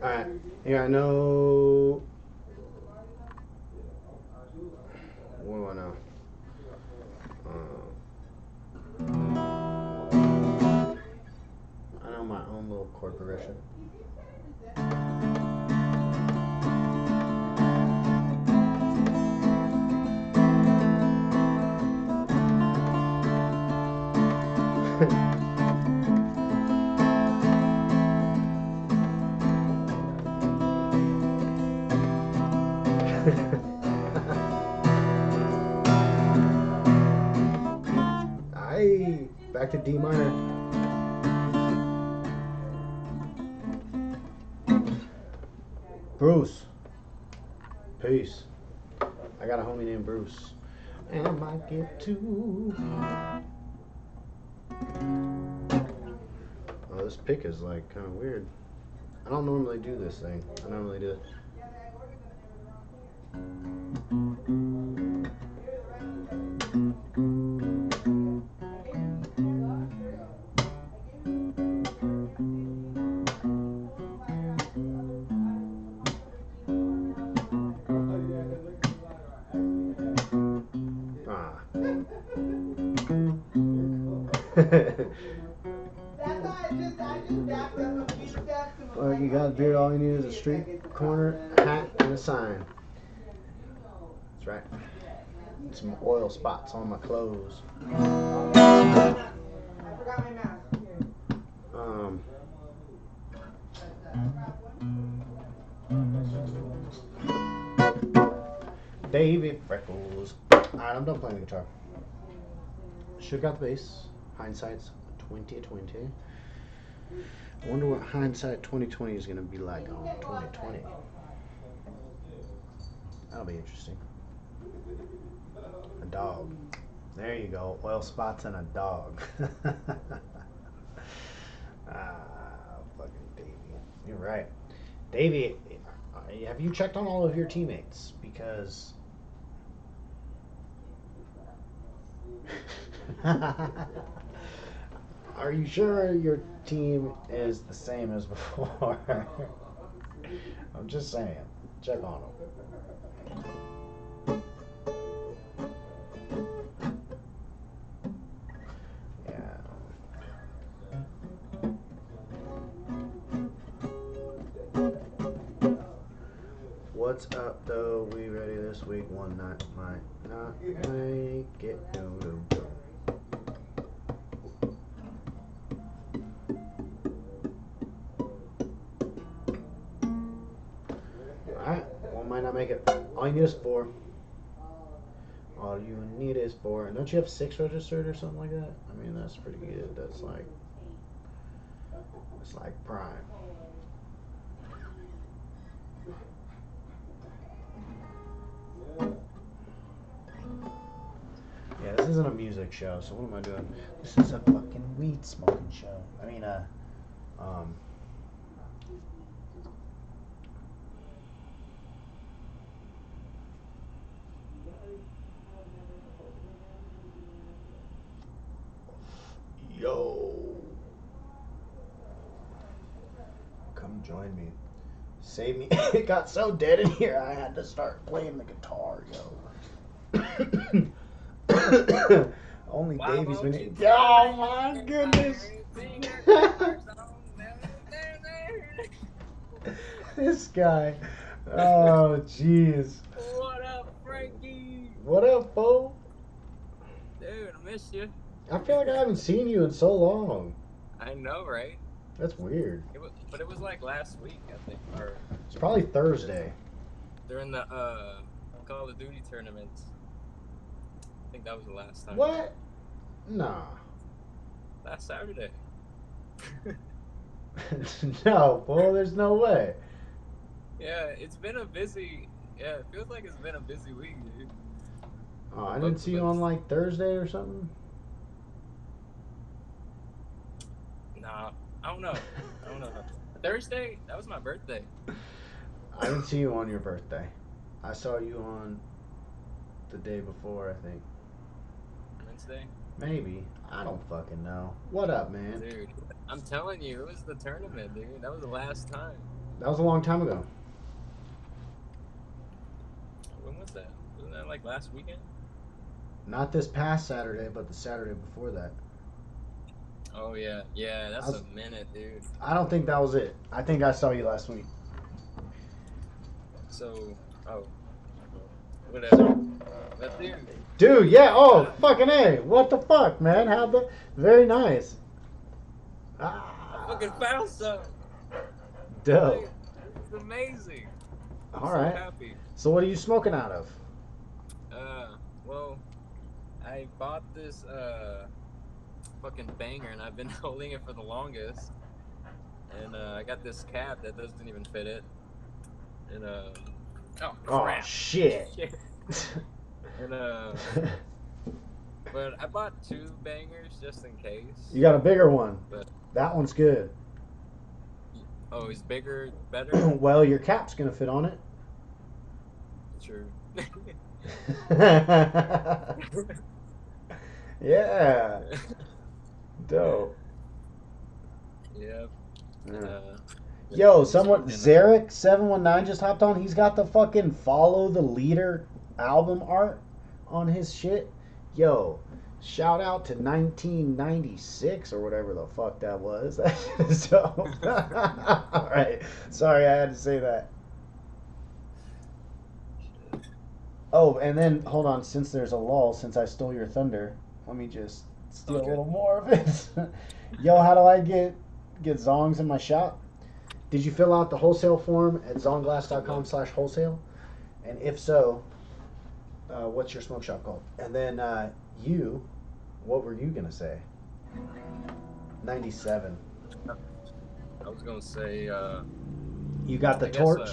Alright, here I know. What do I know? I know my own little chord progression. Aye, back to D minor. Bruce. Peace. I got a homie named Bruce. And I might get two. Oh, this pick is like kind of weird. I don't normally do this thing. I normally do it. Well, you got a beard, all you need is a street corner, hat, and a sign. That's right. And some oil spots on my clothes. I forgot my mask. Davy Freckles. Alright, I'm done playing the guitar. Should've got the bass. Hindsight's 20/20. I wonder what hindsight 2020 is going to be like on 2020. That'll be interesting. A dog. There you go. Oil spots and a dog. Fucking Davey. You're right. Davey, have you checked on all of your teammates? Because. Are you sure your team is the same as before? I'm just saying. Check on them. Yeah. What's up, though? We ready this week? One night might not make it. Alright, one might not make it. All you need is 4. All you need is 4. And don't you have 6 registered or something like that? I mean, that's pretty good. That's like. It's like prime. Yeah, this isn't a music show, so what am I doing? This is a fucking weed smoking show. I mean, yo. Come join me. Save me. It got so dead in here, I had to start playing the guitar, yo. Only Davey's been here. Oh my goodness. This guy. Oh jeez. What up, Frankie? What up, Bo? Dude, I missed you. I feel like I haven't seen you in so long. I know, right? That's weird. But it was like last week, I think. Or It's probably Thursday. during the Call of Duty tournaments. I think that was the last time. What? Nah. Last Saturday. No, Bo, there's no way. Yeah, it's been a busy. Yeah, it feels like it's been a busy week, dude. Oh, I didn't see you on like Thursday or something? Nah, I don't know. Thursday? That was my birthday. I didn't see you on your birthday. I saw you on the day before, I think. Wednesday? Maybe. I don't fucking know. What up, man? Dude, I'm telling you, it was the tournament, dude. That was the last time. That was a long time ago. When was that? Wasn't that like last weekend? Not this past Saturday, but the Saturday before that. Oh, yeah. Yeah, that's a minute, dude. I don't think that was it. I think I saw you last week. So, whatever. But Dude, yeah. Oh, fucking A. What the fuck, man? Very nice. I fucking found some. Dope. It's amazing. I'm All right. So happy. So what are you smoking out of? Well, I bought this fucking banger, and I've been holding it for the longest. And I got this cap that doesn't even fit it. And oh crap! Oh shit. And but I bought 2 bangers just in case. You got a bigger one. But That one's good. oh, it's bigger, better. Well, your cap's gonna fit on it. True. Yeah. Dope. Yep. Yo, someone Zarek719 just hopped on. He's got the fucking Follow the Leader album art on his shit. Yo, shout out to 1996 or whatever the fuck that was. That's dope. All right. Sorry, I had to say that. Oh, and then hold on. Since there's a lull, since I stole your thunder, let me just steal a little more of it. Yo, how do I get zongs in my shop? Did you fill out the wholesale form at zonglass.com/wholesale? And if so, what's your smoke shop called? And then what were you gonna say? 97. I was gonna say, You got the I guess, torch.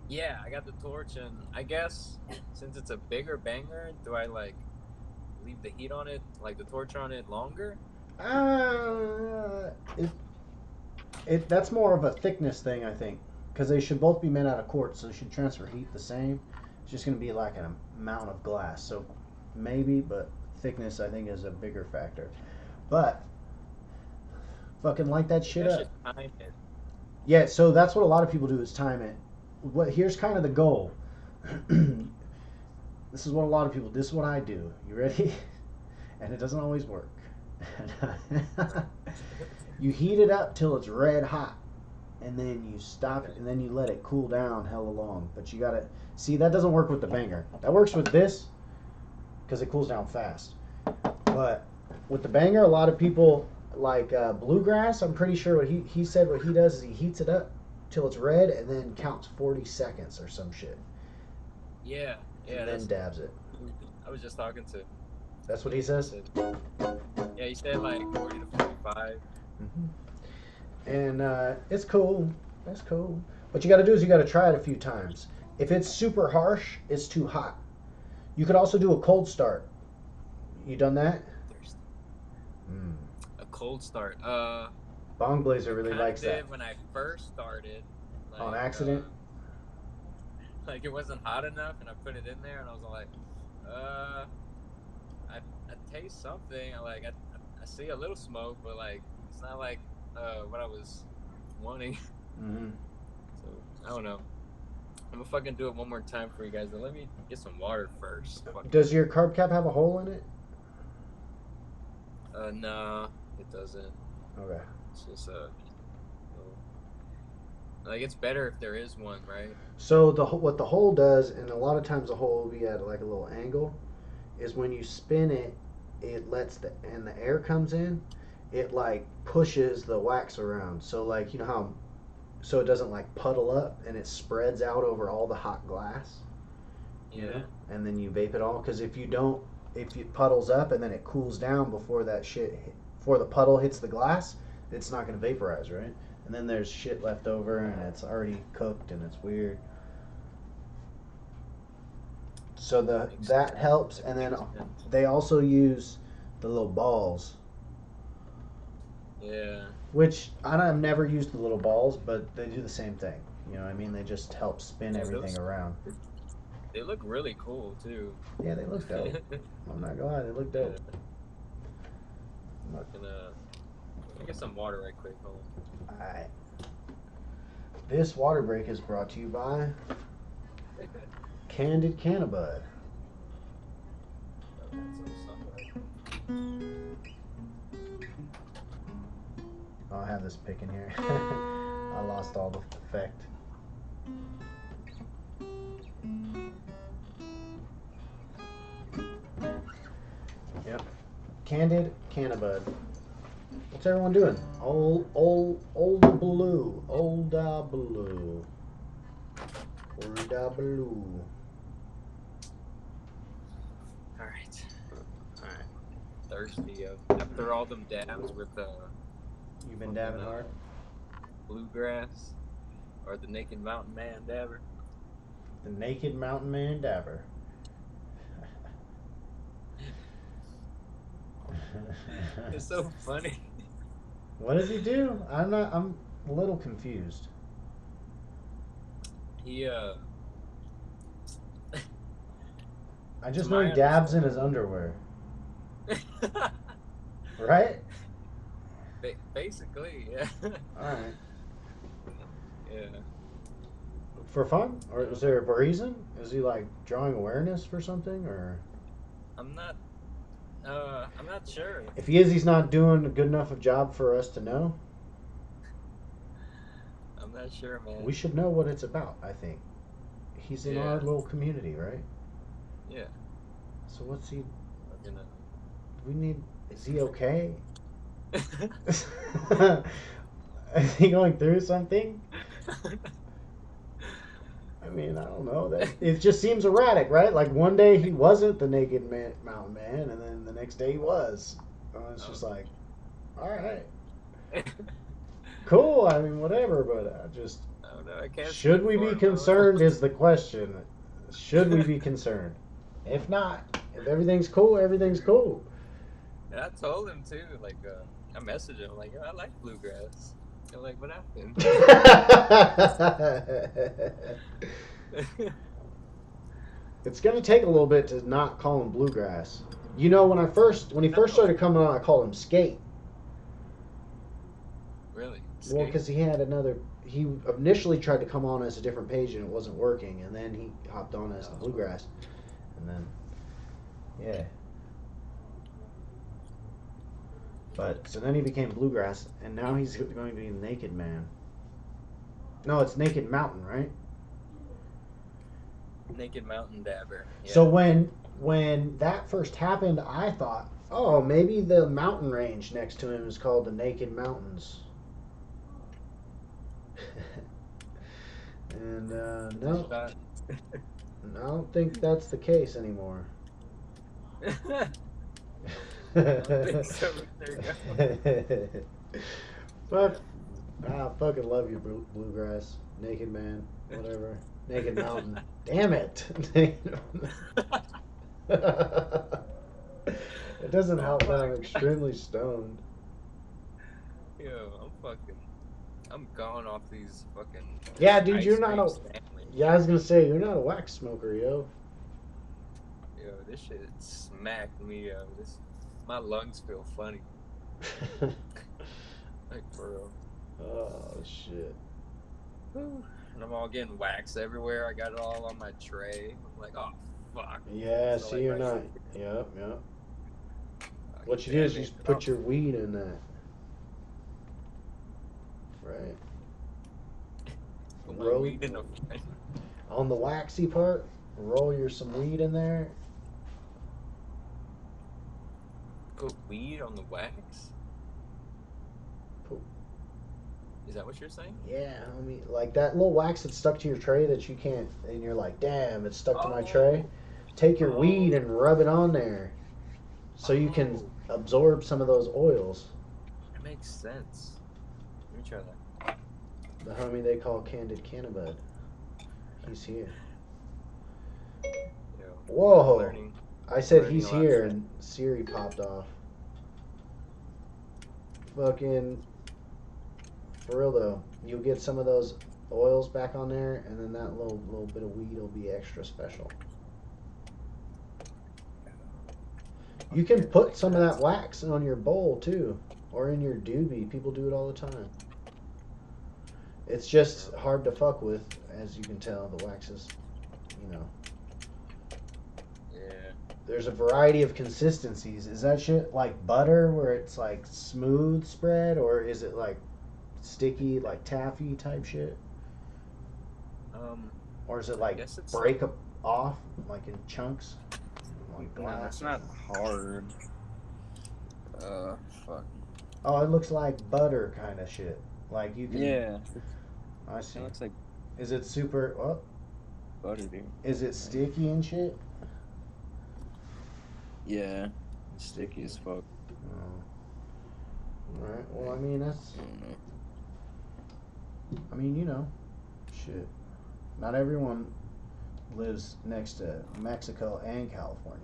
yeah, I got the torch, and I guess since it's a bigger banger, do I like leave the heat on it, like the torch on it, longer? Uh, it, that's more of a thickness thing, I think, because they should both be made out of quartz, so they should transfer heat the same. It's just going to be like an amount of glass, so maybe, but thickness I think is a bigger factor. But fucking light that Maybe I shit should up. time it. Yeah, so that's what a lot of people do is time it. What here's kind of the goal. This is what a lot of people. This is what I do. You ready? And it doesn't always work. You heat it up till it's red hot, and then you stop it, and then you let it cool down hella long. But you gotta see that doesn't work with the banger. That works with this because it cools down fast. But with the banger, a lot of people like bluegrass. I'm pretty sure what he said. What he does is he heats it up till it's red, and then counts 40 seconds or some shit, Yeah, yeah, and then that's. dabs it. I was just talking to. That's what he says. Yeah, he said like 40 to 45. And it's cool. That's cool. What you got to do is you got to try it a few times. If it's super harsh, it's too hot. You could also do a cold start. You done that? Thirsty. Mm. A cold start. Bong Blazer really Kinda likes that. did when I first started. Like, On accident? Like it wasn't hot enough, and I put it in there, and I was like, I taste something. I see a little smoke, but like it's not like what I was wanting. Mm-hmm. So I don't know. I'm gonna fucking do it one more time for you guys, but let me get some water first. Does your carb cap have a hole in it? Nah, it doesn't. Okay. It's just like it's better if there is one, right? So what the hole does, and a lot of times the hole will be at like a little angle, is when you spin it, it lets and the air comes in, it like pushes the wax around. So like you know how, so it doesn't like puddle up and it spreads out over all the hot glass. You know, and then you vape it all. Because if you don't, if it puddles up and then it cools down before that shit, before the puddle hits the glass, it's not gonna vaporize, right? And then there's shit left over and it's already cooked and it's weird. So that helps, and then they also use the little balls. Yeah. Which I've never used the little balls, but they do the same thing. You know what I mean? They just help spin everything around. They look really cool too. Yeah, they look dope. I'm not gonna lie, they look dope. Let me get some water right quick. Hold on. Alright. This water break is brought to you by Candid Cannabud. I'll have this pick in here. I lost all the effect. Yep. Candid Cannabud. What's everyone doing? Old blue. Old blue. Old blue. Alright. Alright. Thirsty, yo. After all them dabs with You've been dabbing hard? bluegrass or the Naked Mountain Man dabber. The Naked Mountain Man dabber. It's so funny. What does he do? I'm a little confused. He I just know he dabs in his underwear. Right? Basically, yeah. Alright. Yeah. For fun? Or is there a reason? Is he like drawing awareness for something, or? I'm not sure. If he is, he's not doing a good enough a job for us to know. I'm not sure, man. We should know what it's about, I think. He's in our little community, right? Yeah. So what's he? Gonna... We need. Is he okay? Is he going through something? I mean, I don't know. That it just seems erratic, right? Like one day he wasn't the Naked Mountain Man, and then the next day he was. It's just like, all right. cool. I mean, whatever. But I just I don't know. I can't should speak we for be him. I don't concerned know. is the question. Should we be concerned? If not, if everything's cool, everything's cool. And I told him too. Like, I messaged him like, "Yo, I like bluegrass." I'm like, "What happened?" It's gonna take a little bit to not call him bluegrass. You know, when he first started coming on, I called him skate. Really? Well, Skate? because he had another. He initially tried to come on as a different page and it wasn't working, and then he hopped on as the bluegrass, and then yeah. But so then he became bluegrass, and now he's going to be Naked Man. No, it's Naked Mountain, right? Naked Mountain Dabber. Yeah. So when that first happened, I thought, oh, maybe the mountain range next to him is called the Naked Mountains. And no, I don't think that's the case anymore. I don't think so. There you go. I fucking love you, bluegrass, Naked Man, whatever, Naked Mountain. Damn it! It doesn't help that I'm extremely stoned. Yo, I'm gone off these fucking. Yeah, dude, ice you're not cream a. sandwich. Yeah, I was gonna say you're not a wax smoker, yo. Yo, this shit smacked me up. My lungs feel funny. Like for real. Oh shit. Whew. And I'm all getting wax everywhere. I got it all on my tray. I'm like, oh fuck. Yeah, So, see, like, you're my not. shit- Yep, yep. Fuck, What you do is damn you it. just put your weed in that. Right. Put my Roll weed in a on the waxy part. Roll some weed in there. Put weed on the wax? Put- Is that what you're saying? Yeah, homie. Like that little wax that's stuck to your tray that you can't, and you're like, damn, it's stuck to my tray. Take your weed and rub it on there, so you can absorb some of those oils. It makes sense. Let me try that. The homie they call Candid Cannabud. He's here. Yo, Whoa! learning. I said learning he's a lot here, today. and Siri popped off. Fucking for real though, you'll get some of those oils back on there, and then that little bit of weed will be extra special. You can put some of that wax on your bowl too, or in your doobie. People do it all the time. It's just hard to fuck with, as you can tell. The wax is, you know. Yeah. There's a variety of consistencies. Is that shit like butter, where it's like smooth spread, or is it like sticky, like taffy type shit? Or is it like guess it's break off, like in chunks? Like No, glass? it's not hard. Fuck. Oh, it looks like butter kind of shit. Like you can. Yeah, I it see. looks like Is it super? Well, butter, dude. is it sticky and shit? Yeah, it's sticky as fuck. Oh. All right. Well, I mean that's. I don't know. I mean, you know, shit. Not everyone lives next to Mexico and California.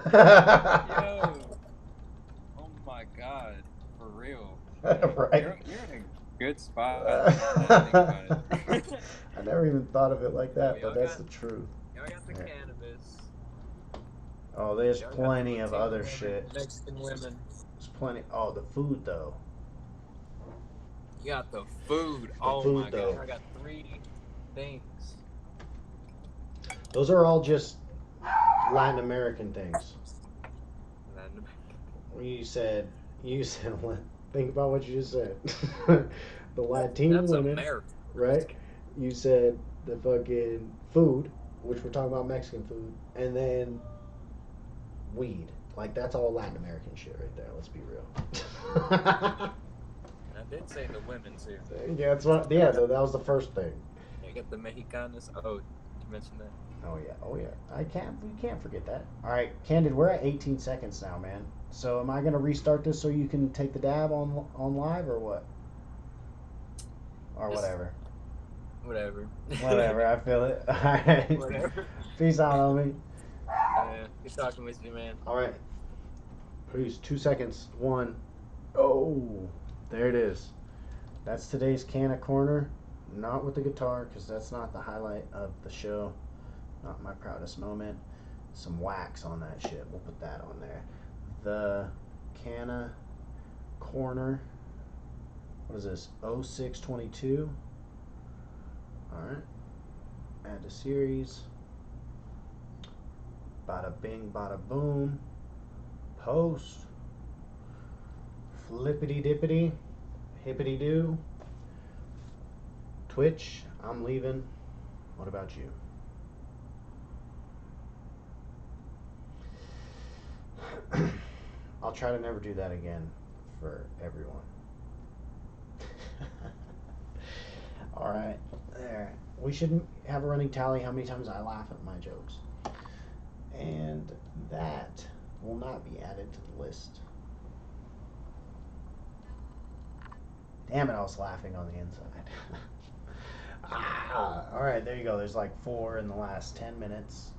Yo, oh my god, for real. Right. You're in a good spot. Now that I think about it. I never even thought of it like that, Yo, but that's got- the truth. Yo, I got the Yeah. cannabis. Oh, there's Yo, I got plenty the of Latino other women, shit. Mexican women. There's plenty. Oh, the food though. You got the food. Oh food, my though. god, I got 3 things. Those are all just Latin American things. You said, think about what you just said. The Latino That's women, America. right? You said the fucking food, which we're talking about Mexican food, and then weed. Like that's all Latin American shit right there. Let's be real. And I did say the women too. Yeah, that's what. Yeah, that was the first thing. You got the Mexicanas. Oh, You mentioned that. Oh yeah, oh yeah. We can't forget that. All right, Candid, we're at 18 seconds now, man. So am I gonna restart this so you can take the dab on live or what? Or Just whatever. whatever. Whatever. I feel it. All right. Whatever. Peace out, homie. Yeah. Good talking with you, man. All right. Please, 2 seconds. One. Oh, there it is. That's today's Kanna Korner. Not with the guitar, because that's not the highlight of the show. Not my proudest moment. Some wax on that shit. We'll put that on there. The Kanna Korner. What is this? 0622. Alright. Add to series. Bada bing, bada boom. Post. Flippity dippity. Hippity doo. Twitch. I'm leaving. What about you? I'll try to never do that again for everyone. Alright, there. We should have a running tally how many times I laugh at my jokes. And that will not be added to the list. Damn it, I was laughing on the inside. Alright, there you go. There's like 4 in the last 10 minutes.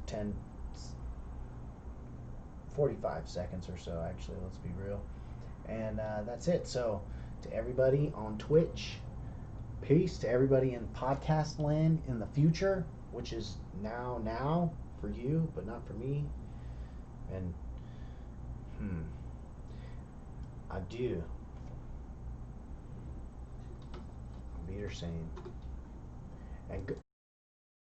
45 seconds or so, actually, let's be real. And that's it. So, to everybody on Twitch, peace. To everybody in podcast land in the future, which is now for you, but not for me. And, adieu. Wiedersehen. And